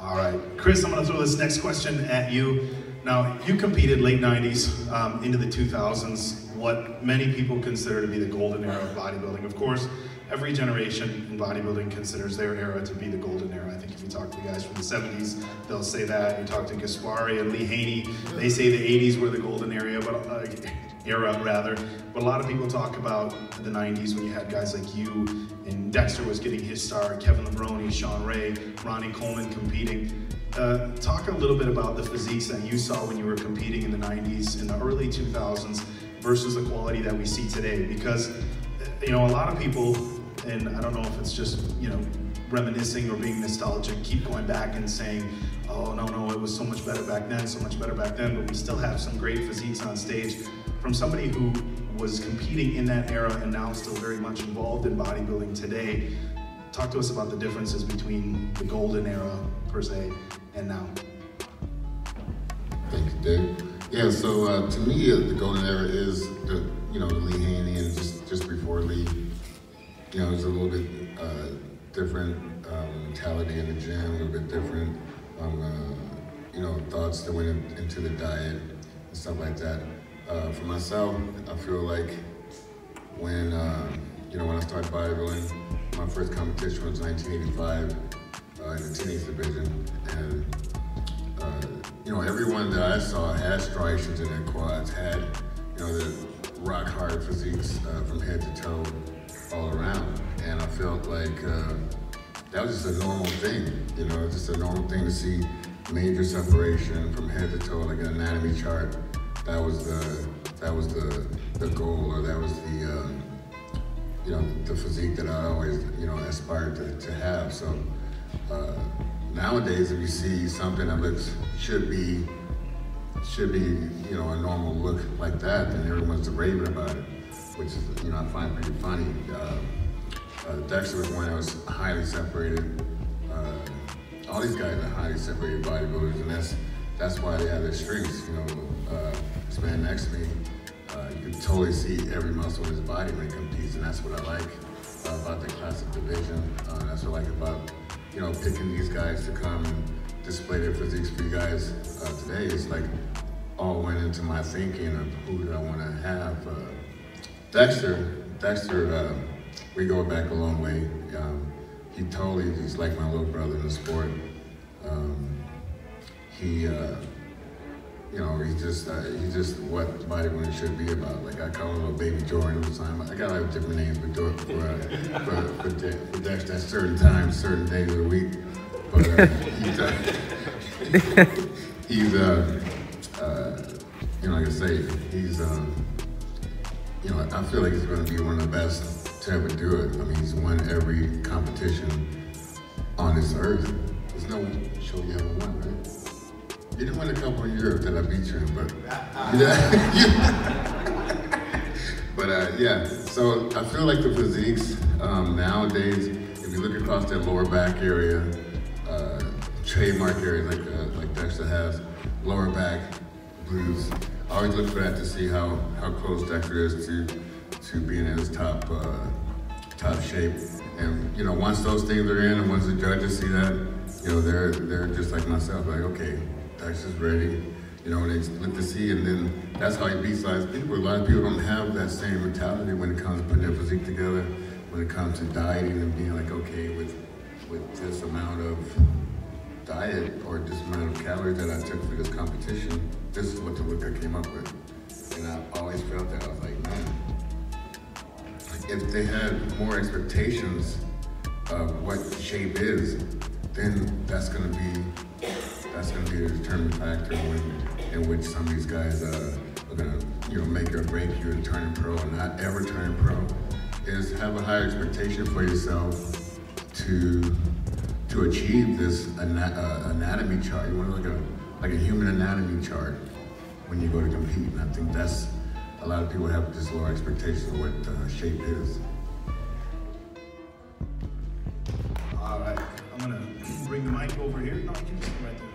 All right, Chris, I'm gonna throw this next question at you. Now, you competed late 90s into the 2000s, what many people consider to be the golden era of bodybuilding. Of course, every generation in bodybuilding considers their era to be the golden era. I think if you talk to the guys from the 70s, they'll say that. You talk to Gaspari and Lee Haney, they say the 80s were the golden era, but a lot of people talk about the 90s when you had guys like you, and Dexter was getting his start, Kevin Lebroni, Sean Ray, Ronnie Coleman competing. Talk a little bit about the physiques that you saw when you were competing in the 90s, in the early 2000s, versus the quality that we see today. Because, you know, a lot of people, and I don't know if it's just, you know, reminiscing or being nostalgic, keep going back and saying, oh, no, it was so much better back then, so much better back then, but we still have some great physiques on stage. From somebody who was competing in that era and now still very much involved in bodybuilding today, talk to us about the differences between the golden era, per se, and now. Thank you, Dave. Yeah, so to me, the golden era is the Lee Haney, and just before Lee, you know, it's a little bit different mentality in the gym, a little bit different, you know, thoughts that went into the diet and stuff like that. For myself, I feel like when when I started bodybuilding, my first competition was 1985 in the teenage division, and you know, everyone that I saw had striations in their quads, had, you know, the rock hard physiques from head to toe all around, and I felt like that was just a normal thing, you know, just a normal thing to see major separation from head to toe, like an anatomy chart. That was the goal, or that was the you know, the physique that I always, you know, aspired to have. So nowadays, if you see something that should be you know, a normal look like that, then everyone's raving about it, which is, you know, I find pretty funny. Dexter was one that was highly separated. All these guys are highly separated bodybuilders, and that's why they have their strengths. You know, this man next to me, you can totally see every muscle in his body when he competes, and that's what I like about the classic division. That's what I like about, you know, picking these guys to come and display their physiques for you guys today. It's like all went into my thinking of who do I want to have. Dexter, we go back a long way. He totally is like my little brother in the sport. You know, he's just what bodybuilding should be about. Like, I call him little baby Jordan all the time. I got like different names for Dexter at certain times, certain days of the week. But he's you know, like I say, he's you know, I feel like he's going to be one of the best to ever do it. I mean, he's won every competition on this earth. There's no show you haven't won, right? You didn't win a couple in Europe that I beat you in, but but yeah. So I feel like the physiques nowadays, if you look across that lower back area, trademark area like Dexter has, lower back glutes. I always look for that to see how close Dexter is to being in his top shape. And you know, once those things are in, and once the judges see that, you know, they're just like myself, like, okay, Dexter's ready. You know, they look to see, and then that's how he beats a lot of people. A lot of people don't have that same mentality when it comes to putting their physique together, when it comes to dieting and being like, okay, with this amount of diet or this amount of calories that I took for this competition, this is what the look I came up with. And I always felt that. I was like, man, if they had more expectations of what shape is, then that's gonna be a determining factor in which some of these guys are gonna, you know, make or break you in turning pro or not ever turning pro. Is have a higher expectation for yourself to achieve this anatomy chart. You want to look like a human anatomy chart when you go to compete. And I think that's, a lot of people have just lower expectations of what shape is. All right, I'm gonna bring the mic over here. No, you can just go right there.